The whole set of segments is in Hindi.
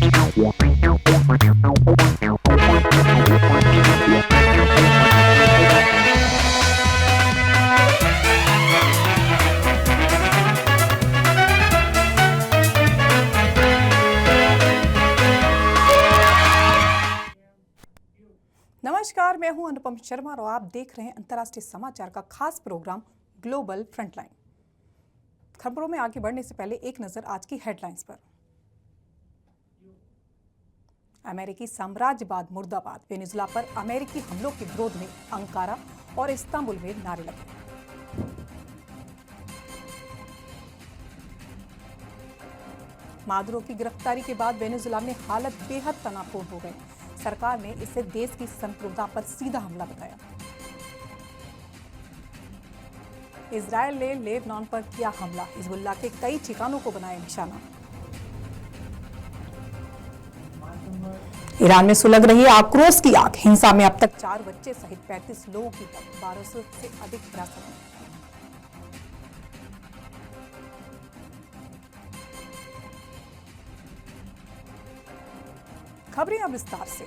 नमस्कार, मैं हूं अनुपम शर्मा और आप देख रहे हैं अंतर्राष्ट्रीय समाचार का खास प्रोग्राम ग्लोबल फ्रंटलाइन। खबरों में आगे बढ़ने से पहले एक नजर आज की हेडलाइंस पर। अमेरिकी साम्राज्यवाद मुर्दाबाद, वेनेजुला पर अमेरिकी हमलों के विरोध में अंकारा और इस्तांबुल में नारे लगे। मादुरो की गिरफ्तारी के बाद वेनेजुला में हालत बेहद तनावपूर्ण हो गई। सरकार ने इसे देश की संप्रभुता पर सीधा हमला बताया। इजरायल ने लेबनान पर किया हमला, हिजबुल्लाह के कई ठिकानों को बनाया निशाना। ईरान में सुलग रही आक्रोश की आग, हिंसा में अब तक 4 बच्चे सहित 35 लोगों की 1200 से अधिक हिरासत में। खबरें अब विस्तार से।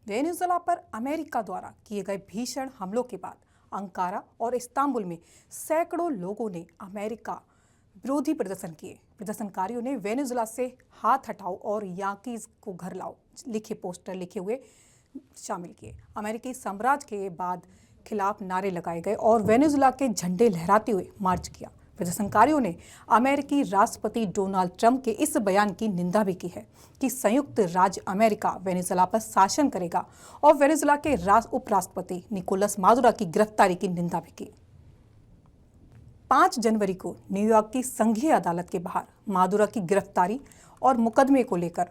वेनेजुला पर अमेरिका द्वारा किए गए भीषण हमलों के बाद अंकारा और इस्तांबुल में सैकड़ों लोगों ने अमेरिका विरोधी प्रदर्शन किए। प्रदर्शनकारियों ने वेनेजुला से हाथ हटाओ और याकीज को घर लाओ लिखे पोस्टर लिखे हुए शामिल किए। अमेरिकी साम्राज्य के बाद खिलाफ नारे लगाए गए और वेनेजुला के झंडे लहराते हुए मार्च किया। प्रदर्शनकारियों ने अमेरिकी राष्ट्रपति डोनाल्ड ट्रंप के इस बयान की निंदा भी की है कि संयुक्त राज्य अमेरिका वेनेजुला पर शासन करेगा और वेनेजुला के उपराष्ट्रपति निकोलस मादुरो की गिरफ्तारी की निंदा भी की। 5 जनवरी को न्यूयॉर्क की संघीय अदालत के बाहर मादुरो की गिरफ्तारी और मुकदमे को लेकर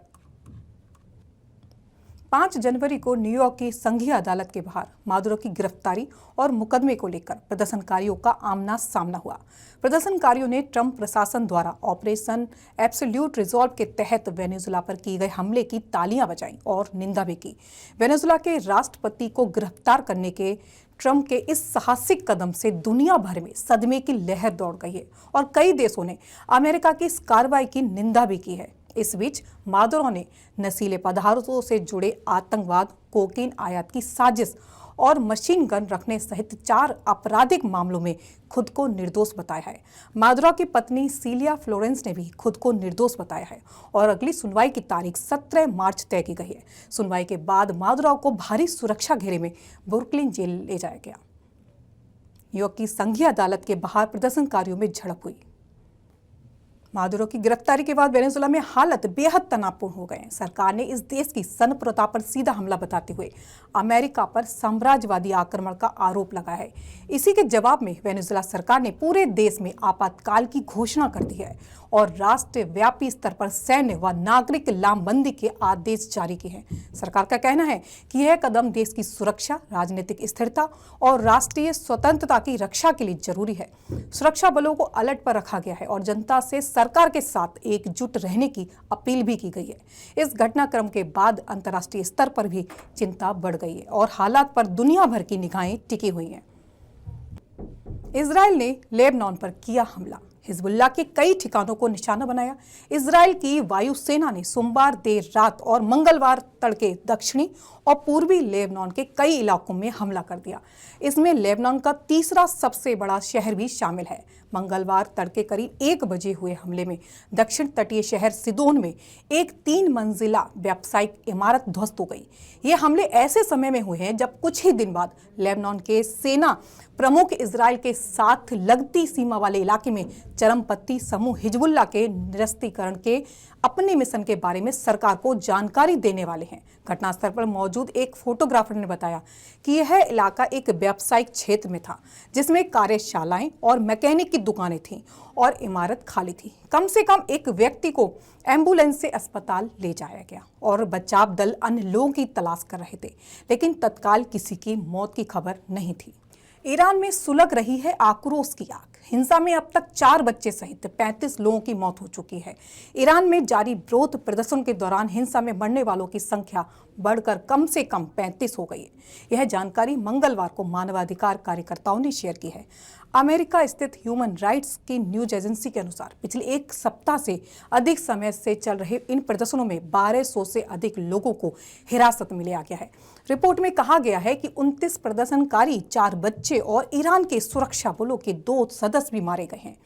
5 जनवरी को न्यूयॉर्क की संघीय अदालत के बाहर मादुरो की गिरफ्तारी और मुकदमे को लेकर प्रदर्शनकारियों का आमना सामना हुआ। प्रदर्शनकारियों ने ट्रंप प्रशासन द्वारा ऑपरेशन एब्सोल्यूट रिजॉल्व के तहत वेनेजुला पर किए गए हमले की तालियां बजाईं और निंदा भी की। वेनेजुला के राष्ट्रपति को गिरफ्तार करने के ट्रंप के इस साहसिक कदम से दुनिया भर में सदमे की लहर दौड़ गई है और कई देशों ने अमेरिका की इस कार्रवाई की निंदा भी की है। इस बीच मादुरो ने नशीले पदार्थों से जुड़े आतंकवाद, कोकीन आयात की साजिश और मशीन गन रखने सहित 4 आपराधिक मामलों में खुद को निर्दोष बताया है। मादुरो की पत्नी सिलिया फ्लोरेंस ने भी खुद को निर्दोष बताया है और अगली सुनवाई की तारीख 17 मार्च तय की गई है। सुनवाई के बाद मादुरो को भारी सुरक्षा घेरे में ब्रुकलिन जेल ले जाया गया। न्यूयॉर्क की संघीय अदालत के बाहर प्रदर्शनकारियों में झड़प हुई। मादुरो की गिरफ्तारी के बाद वेनेजुला में हालत बेहद तनावपूर्ण हो गए हैं। सरकार ने इस देश की संप्रभुता पर सीधा हमला बताते हुए अमेरिका पर साम्राज्यवादी आक्रमण का आरोप लगाया है। इसी के जवाब में वेनेजुला सरकार ने पूरे देश में आपातकाल की घोषणा कर दी है और राष्ट्रव्यापी स्तर पर सैन्य व नागरिक लामबंदी के आदेश जारी किए हैं। सरकार का कहना है कि यह कदम देश की सुरक्षा, राजनीतिक स्थिरता और राष्ट्रीय स्वतंत्रता की रक्षा के लिए जरूरी है। सुरक्षा बलों को अलर्ट पर रखा गया है और जनता से सरकार के साथ एकजुट रहने की अपील भी की गई है। इस घटनाक्रम के बाद अंतर्राष्ट्रीय स्तर पर भी चिंता बढ़ गई है और हालात पर दुनिया भर की निगाहें टिकी हुई हैं। इजरायल ने लेबनान पर किया हमला, हिजबुल्लाह के कई ठिकानों को निशाना बनाया। इजरायल की वायुसेना ने सोमवार देर रात और मंगलवार तड़के दक्षिणी और पूर्वी लेबनान के कई इलाकों में हमला कर दिया। इसमें लेबनान का तीसरा सबसे बड़ा शहर भी शामिल है। मंगलवार तड़के करीब 1 बजे हुए हमले में दक्षिण तटीय शहर सिदोन में एक 3 मंजिला व्यावसायिक इमारत ध्वस्त हो गई। ये हमले ऐसे समय में हुए हैं जब कुछ ही दिन बाद लेबनान के सेना प्रमुख इजरायल के साथ लगती सीमा वाले इलाके में चरमपंथी समूह हिजबुल्लाह के निरस्तीकरण के अपने मिशन के बारे में सरकार को जानकारी देने वाले हैं। घटनास्थल पर मौजूद एक फोटोग्राफर ने बताया कि यह इलाका एक व्यावसायिक क्षेत्र में था जिसमें कार्यशालाएं और मैकेनिक की दुकानें थीं और इमारत खाली थी। कम से कम एक व्यक्ति को एम्बुलेंस से अस्पताल ले जाया गया और बचाव दल अन्य लोगों की तलाश कर रहे थे, लेकिन तत्काल किसी की मौत की खबर नहीं थी। ईरान में सुलग रही है आक्रोश की आग, हिंसा में अब तक 4 बच्चे सहित 35 लोगों की मौत हो चुकी है। ईरान में जारी विरोध प्रदर्शन के दौरान हिंसा में मरने वालों की संख्या बढ़कर कम से कम 35 हो गई है। यह जानकारी मंगलवार को मानवाधिकार कार्यकर्ताओं ने शेयर की है। अमेरिका स्थित ह्यूमन राइट्स की न्यूज एजेंसी के अनुसार पिछले एक सप्ताह से अधिक समय से चल रहे इन प्रदर्शनों में 1200 से अधिक लोगों को हिरासत में लिया गया है। रिपोर्ट में कहा गया है कि 29 प्रदर्शनकारी, 4 बच्चे और ईरान के सुरक्षा बलों के 2 सदस्य भी मारे गए हैं।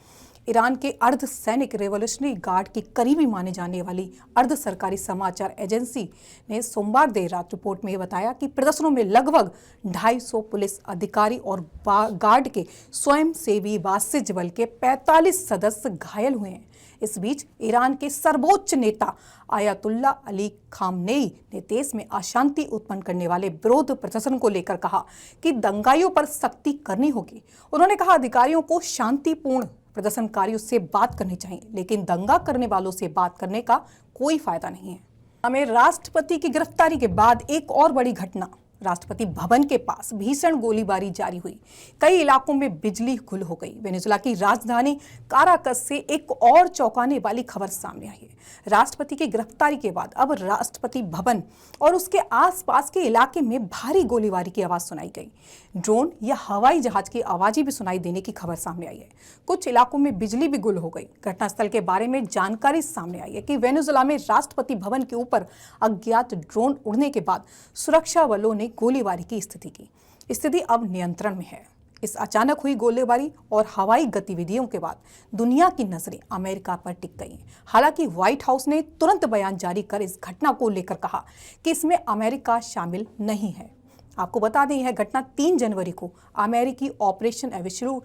ईरान के अर्ध सैनिक रेवोल्यूशनरी गार्ड की करीबी माने जाने वाली अर्ध सरकारी समाचार एजेंसी ने सोमवार देर रात रिपोर्ट में बताया कि प्रदर्शनों में लगभग 250 पुलिस अधिकारी और गार्ड के स्वयंसेवी वाणिज्य बल के 45 सदस्य घायल हुए हैं। इस बीच ईरान के सर्वोच्च नेता आयतुल्ला अली खामनेई ने देश में अशांति उत्पन्न करने वाले विरोध प्रदर्शन को लेकर कहा कि दंगाइयों पर सख्ती करनी होगी। उन्होंने कहा अधिकारियों को शांतिपूर्ण प्रदर्शनकारियों से बात करनी चाहिए, लेकिन दंगा करने वालों से बात करने का कोई फायदा नहीं है। हमें राष्ट्रपति की गिरफ्तारी के बाद एक और बड़ी घटना, राष्ट्रपति भवन के पास भीषण गोलीबारी जारी हुई। कई इलाकों में बिजली गुल हो गई। वेनेजुएला की राजधानी काराकस से एक और चौंकाने वाली खबर सामने आई है। राष्ट्रपति की गिरफ्तारी के बाद अब राष्ट्रपति भवन और उसके आसपास के इलाके में भारी गोलीबारी की आवाज सुनाई गई। ड्रोन या हवाई जहाज की आवाजें भी सुनाई देने की खबर सामने आई है। कुछ इलाकों में बिजली भी गुल हो गई। घटनास्थल के बारे में जानकारी सामने आई है कि वेनेजुएला में राष्ट्रपति भवन के ऊपर अज्ञात ड्रोन उड़ने के बाद सुरक्षा बलों ने गोलीबारी की स्थिति अब नियंत्रण में है। इस अचानक हुई गोलीबारी और हवाई गतिविधियों के बाद दुनिया की नजरें अमेरिका पर टिक गई। हालांकि व्हाइट हाउस ने तुरंत बयान जारी कर इस घटना को लेकर कहा कि इसमें अमेरिका शामिल नहीं है। आपको बता दें, यह घटना 3 जनवरी को अमेरिकी ऑपरेशन एवेन्यू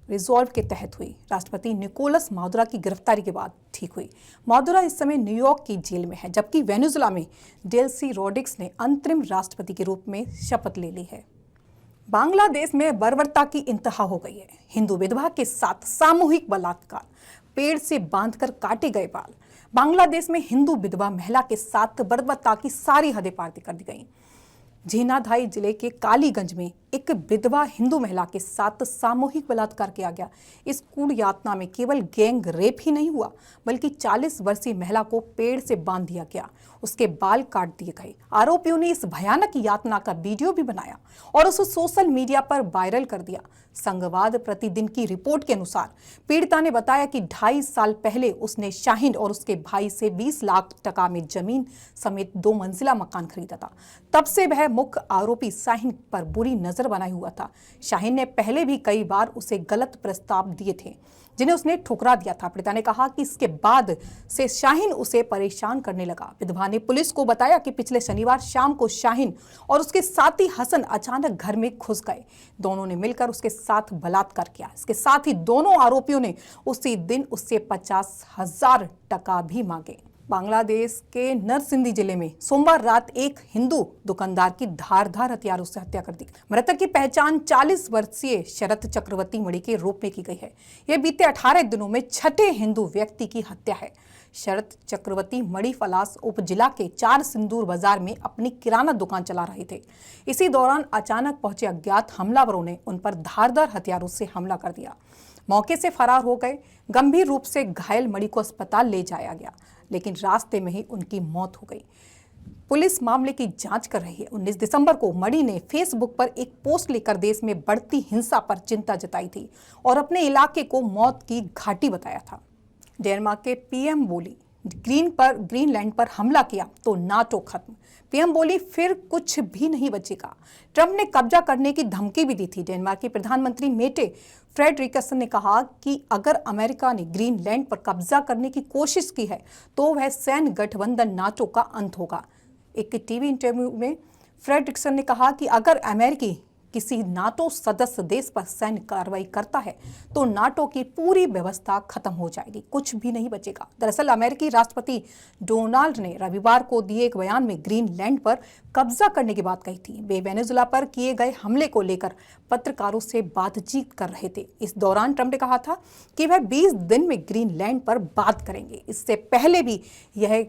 रिजॉल्व के तहत हुई। राष्ट्रपति निकोलस मादुरो की गिरफ्तारी के बाद ठीक हुई। मादुरो इस समय न्यूयॉर्क की जेल में है, जबकि वेनेजुएला में डेल्सी रोड्रिग्स ने अंतरिम राष्ट्रपति के रूप में शपथ ले ली है। बांग्लादेश में बर्बरता की इंतहा हो गई है। हिंदू विधवा के साथ सामूहिक बलात्कार, पेड़ से बांधकर काटे गए बाल। बांग्लादेश में हिंदू विधवा महिला के साथ बर्बरता की सारी हदें पार कर दी गई। झीनाधाई जिले के कालीगंज में एक विधवा हिंदू महिला के साथ सामूहिक बलात्कार किया गया। इस क्रूर यातना में केवल गैंग रेप ही नहीं हुआ, बल्कि 40 वर्षीय महिला को पेड़ से बांध दिया गया, उसके बाल काट दिए गए। आरोपियों ने इस भयानक यातना का वीडियो भी बनाया और उसे सोशल मीडिया पर वायरल कर दिया। संघवाद प्रतिदिन की रिपोर्ट के अनुसार पीड़िता ने बताया कि 2.5 साल पहले उसने शाहीन और उसके भाई से 20 लाख टका में जमीन समेत 2 मंजिला मकान खरीदा था। तब से वह मुख्य आरोपी शाहीन पर बुरी नजर बनाए हुआ था। शाहीन ने पहले भी कई बार उसे गलत प्रस्ताव दिए थे, जिन्हें उसने ठुकरा दिया था। पीड़िता ने कहा कि इसके बाद से शाहीन उसे परेशान करने लगा। विधवा ने पुलिस को बताया कि पिछले शनिवार शाम को शाहीन और उसके साथी हसन अचानक घर में घुस गए। दोनों ने मिलकर उसके साथ बलात्कार किया। इसके साथ ही दोनों आरोपियों ने उसी दिन उससे 50,000 टका भी मांगे। बांग्लादेश के नरसिंदी जिले में सोमवार रात एक हिंदू दुकानदार की धारदार हथियारों से हत्या कर दी। मृतक की पहचान 40 वर्षीय शरत चक्रवर्ती मणि के रूप में की गई है। यह बीते 18 दिनों में छठे हिंदू व्यक्ति की हत्या है। शरत चक्रवर्ती मणि फलास उपजिला के 4 सिंदूर बाजार में अपनी किराना दुकान चला रहे थे। इसी दौरान अचानक पहुंचे अज्ञात हमलावरों ने उन पर धारदार हथियारों से हमला कर दिया। मौके से फरार हो गए। गंभीर रूप से घायल मणि को अस्पताल ले जाया गया, लेकिन रास्ते में ही उनकी मौत हो गई। पुलिस मामले की जांच कर रही है। 19 दिसंबर को मणि ने फेसबुक पर एक पोस्ट लेकर देश में बढ़ती हिंसा पर चिंता जताई थी और अपने इलाके को मौत की घाटी बताया था। डेनमार्क के पीएम बोली, ग्रीनलैंड पर हमला किया तो नाटो खत्म। पीएम बोली, फिर कुछ भी नहीं बचेगा। ट्रंप ने कब्जा करने की धमकी भी दी थी। डेनमार्क के प्रधानमंत्री मेटे फ्रेडरिक्सन ने कहा कि अगर अमेरिका ने ग्रीनलैंड पर कब्जा करने की कोशिश की है तो वह सैन्य गठबंधन नाटो का अंत होगा। एक टीवी इंटरव्यू में फ्रेडरिक्सन ने कहा कि अगर अमेरिकी किसी नाटो सदस्य देश पर सैन्य कार्रवाई करता है तो नाटो की पूरी व्यवस्था खत्म हो जाएगी, कुछ भी नहीं बचेगा। दरअसल अमेरिकी राष्ट्रपति डोनाल्ड ने रविवार को दिए एक बयान में ग्रीनलैंड पर कब्जा करने की बात कही थी। वे वेनेजुएला पर किए गए हमले को लेकर पत्रकारों से बातचीत कर रहे थे। इस दौरान ट्रंप ने कहा था कि वह 20 दिन में ग्रीनलैंड पर बात करेंगे। इससे पहले भी यह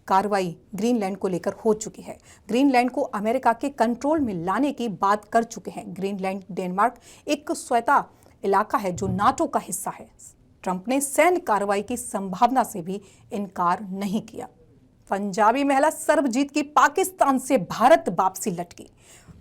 कार्रवाई ग्रीनलैंड को लेकर हो चुकी है। ग्रीनलैंड को अमेरिका के कंट्रोल में लाने की बात कर चुके हैं। ग्रीनलैंड डेनमार्क एक स्वतंत्र इलाका है जो नाटो का हिस्सा है। ट्रंप ने सैन्य कार्रवाई की संभावना से भी इनकार नहीं किया। पंजाबी महिला सरबजीत की पाकिस्तान से भारत वापसी लटकी।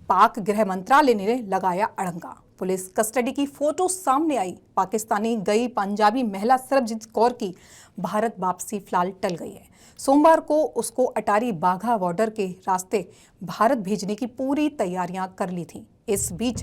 पाक गृह मंत्रालय ने लगाया अड़ंगा। पुलिस कस्टडी की फोटो सामने आई। पाकिस्तानी गई पंजाबी महिला सरबजीत कौर की भारत वापसी फिलहाल टल गई है। सोमवार को उसको अटारी बाघा बॉर्डर के रास्ते भारत भेजने की पूरी तैयारियां कर ली थीं। इस बीच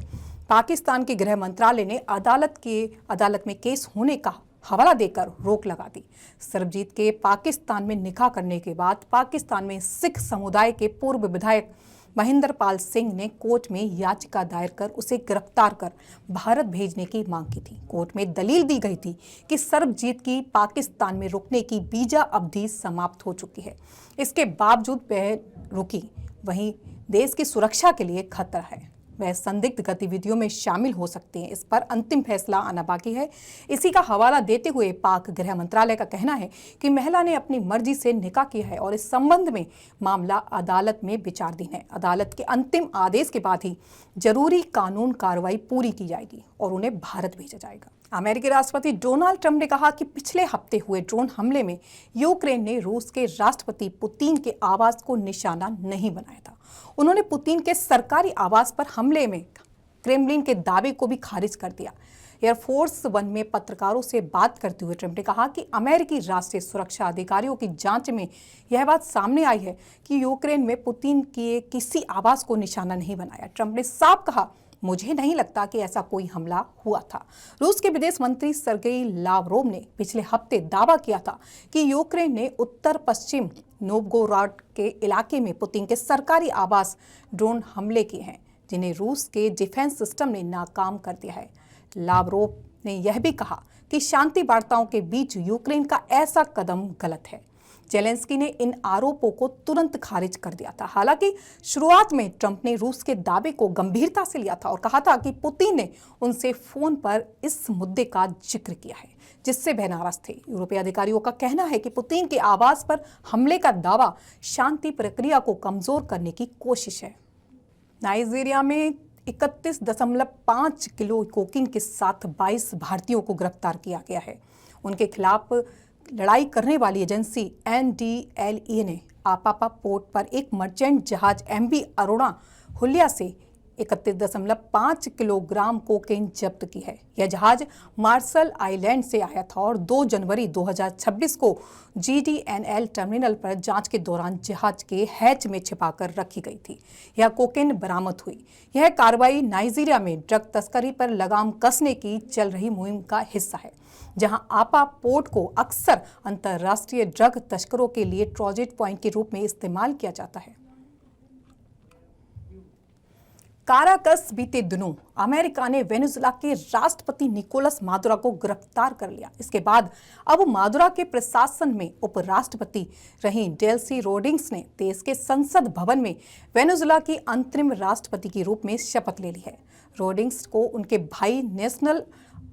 पाकिस्तान के गृह मंत्रालय ने अदालत में केस होने का हवाला देकर रोक लगा दी। सरबजीत के पाकिस्तान में निकाह करने के बाद पाकिस्तान में सिख समुदाय के पूर्व विधायक महेंद्र पाल सिंह ने कोर्ट में याचिका दायर कर उसे गिरफ्तार कर भारत भेजने की मांग की थी। कोर्ट में दलील दी गई थी कि सरबजीत की पाकिस्तान में रुकने की वीजा अवधि समाप्त हो चुकी है। इसके बावजूद वह रुकी, वहीं देश की सुरक्षा के लिए खतरा है, वह संदिग्ध गतिविधियों में शामिल हो सकते हैं। इस पर अंतिम फैसला आना बाकी है। इसी का हवाला देते हुए पाक गृह मंत्रालय का कहना है कि महिला ने अपनी मर्जी से निकाह किया है और इस संबंध में मामला अदालत में विचाराधीन है। अदालत के अंतिम आदेश के बाद ही जरूरी कानून कार्रवाई पूरी की जाएगी और उन्हें भारत भेजा जाएगा। अमेरिकी राष्ट्रपति डोनाल्ड ट्रंप ने कहा कि पिछले हफ्ते हुए ड्रोन हमले में यूक्रेन ने रूस के राष्ट्रपति पुतिन के आवास को निशाना नहीं बनाया था। उन्होंने पुतिन के सरकारी आवास पर हमले में क्रेमलिन के दावे को भी खारिज कर दिया। एयरफोर्स वन में पत्रकारों से बात करते हुए ट्रंप ने कहा कि अमेरिकी राष्ट्रीय सुरक्षा अधिकारियों की जांच में यह बात सामने आई है कि यूक्रेन में पुतिन के किसी आवास को निशाना नहीं बनाया। ट्रंप ने साफ कहा, मुझे नहीं लगता कि ऐसा कोई हमला हुआ था। रूस के विदेश मंत्री सर्गेई लावरोव ने पिछले हफ्ते दावा किया था कि यूक्रेन ने उत्तर पश्चिम नोवगोरोड के इलाके में पुतिन के सरकारी आवास ड्रोन हमले किए हैं, जिन्हें रूस के डिफेंस सिस्टम ने नाकाम कर दिया है। लावरोव ने यह भी कहा कि शांति वार्ताओं के बीच यूक्रेन का ऐसा कदम गलत है। जेलेंस्की ने इन आरोपों को तुरंत खारिज कर दिया था। हालांकि शुरुआत में ट्रंप ने रूस के दावे को गंभीरता से लिया था और कहा था कि पुतिन ने उनसे फोन पर इस मुद्दे का जिक्र किया है, जिससे वह नाराज थे। यूरोपीय अधिकारियों का कहना है कि पुतिन के आवास पर हमले का दावा शांति प्रक्रिया को कमजोर करने की कोशिश है। नाइजीरिया में 31.5 किलो कोकीन के साथ 22 भारतीयों को गिरफ्तार किया गया है। उनके खिलाफ लड़ाई करने वाली एजेंसी NDLEA ने आपापा पोर्ट पर एक मर्चेंट जहाज MV अरोड़ा हुलिया से 31.5 किलोग्राम कोकेन जब्त की है। यह जहाज मार्शल आइलैंड से आया था और 2 जनवरी 2026 को GDNL टर्मिनल पर जांच के दौरान जहाज के हैच में छिपाकर रखी गई थी। यह कोकेन बरामद हुई। यह कार्रवाई नाइजीरिया में ड्रग तस्करी पर लगाम कसने की चल रही मुहिम का हिस्सा है, जहां आपा पोर्ट को अक्सर अंतर्राष्ट्रीय ड्रग तस्करों के लिए ट्रांजिट पॉइंट के रूप में इस्तेमाल किया जाता है। काराकस बीते दिनों अमेरिका ने वेनेजुएला के राष्ट्रपति निकोलस मादुरो को गिरफ्तार कर लिया। इसके बाद अब मादुरो के प्रशासन में उपराष्ट्रपति रही डेल्सी रोड्रिग्स ने देश के संसद भवन में वेनेजुएला की अंतरिम राष्ट्रपति के रूप में शपथ ले ली है। रोड्रिग्स को उनके भाई नेशनल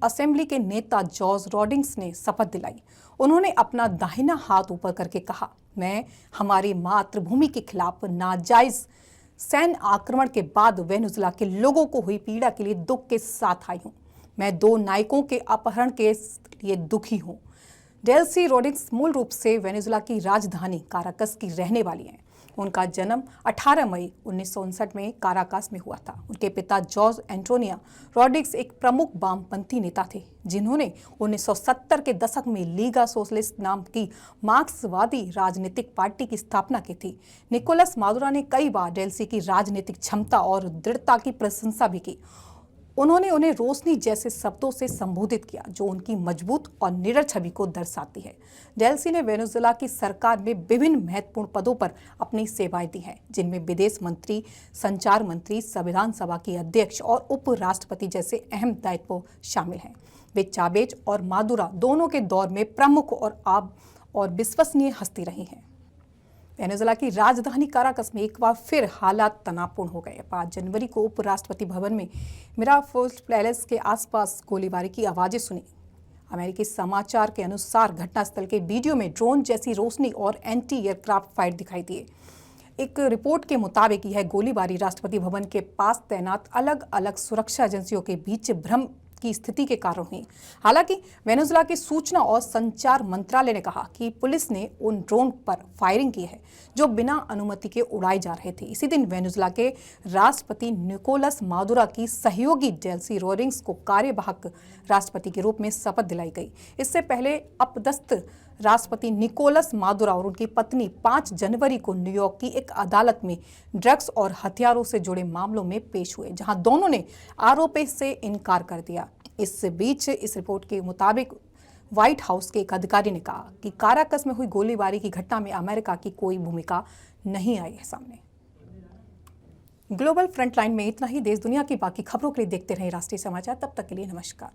असेंबली के नेता जॉर्ज रोड्रिग्स ने शपथ दिलाई। उन्होंने अपना दाहिना हाथ ऊपर करके कहा, मैं हमारी मातृभूमि के खिलाफ नाजायज सैन्य आक्रमण के बाद वेनेजुएला के लोगों को हुई पीड़ा के लिए दुख के साथ आई हूं। मैं 2 नायकों के अपहरण के लिए दुखी हूं। डेल्सी रोड्रिग्स मूल रूप से वेनेजुएला की राजधानी काराकस की रहने वाली हैं। उनका जन्म 18 मई 1959 में काराकस में हुआ था। उनके पिता जॉर्ज एंटोनियो रोड्रिग्स एक प्रमुख वामपंथी नेता थे, जिन्होंने 1970 के दशक में लीगा सोशलिस्ट नाम की मार्क्सवादी राजनीतिक पार्टी की स्थापना की थी। निकोलस मादुरो ने कई बार डेल्सी की राजनीतिक क्षमता और दृढ़ता की प्रशंसा भी की। उन्होंने उन्हें रोशनी जैसे शब्दों से संबोधित किया, जो उनकी मजबूत और निडर छवि को दर्शाती है। डेल्सी ने वेनेजुएला की सरकार में विभिन्न महत्वपूर्ण पदों पर अपनी सेवाएं दी हैं, जिनमें विदेश मंत्री, संचार मंत्री, संविधान सभा की अध्यक्ष और उपराष्ट्रपति जैसे अहम दायित्व शामिल हैं। वे चावेज और मादुरो दोनों के दौर में प्रमुख और विश्वसनीय हस्ती रही हैं। वेनेजुएला की राजधानी काराकस में एक बार फिर हालात तनावपूर्ण हो गए। 5 जनवरी को उपराष्ट्रपति भवन में मिराफोर्स पैलेस के आसपास गोलीबारी की आवाजें सुनी। अमेरिकी समाचार के अनुसार घटनास्थल के वीडियो में ड्रोन जैसी रोशनी और एंटी एयरक्राफ्ट फायर दिखाई दिए। एक रिपोर्ट के मुताबिक यह गोलीबारी राष्ट्रपति भवन के पास तैनात अलग अलग सुरक्षा एजेंसियों के बीच भ्रम की स्थिति के कारण हुई। हालांकि वेनेजुएला के सूचना और संचार मंत्रालय ने कहा कि पुलिस ने उन ड्रोन पर फायरिंग की है जो बिना अनुमति के उड़ाए जा रहे थे। इसी दिन वेनेजुएला के राष्ट्रपति निकोलस मादुरो की सहयोगी डेल्सी रोड्रिग्स को कार्यवाहक राष्ट्रपति के रूप में शपथ दिलाई गई। इससे पहले अपदस्थ राष्ट्रपति निकोलस मादुरो और उनकी पत्नी 5 जनवरी को न्यूयॉर्क की एक अदालत में ड्रग्स और हथियारों से जुड़े मामलों में पेश हुए, जहां दोनों ने आरोप से इनकार कर दिया। इस बीच इस रिपोर्ट के मुताबिक व्हाइट हाउस के एक अधिकारी ने कहा कि काराकस में हुई गोलीबारी की घटना में अमेरिका की कोई भूमिका नहीं आई है सामने। ग्लोबल फ्रंटलाइन में इतना ही। देश दुनिया की बाकी खबरों के लिए देखते रहें राष्ट्रीय समाचार। तब तक के लिए नमस्कार।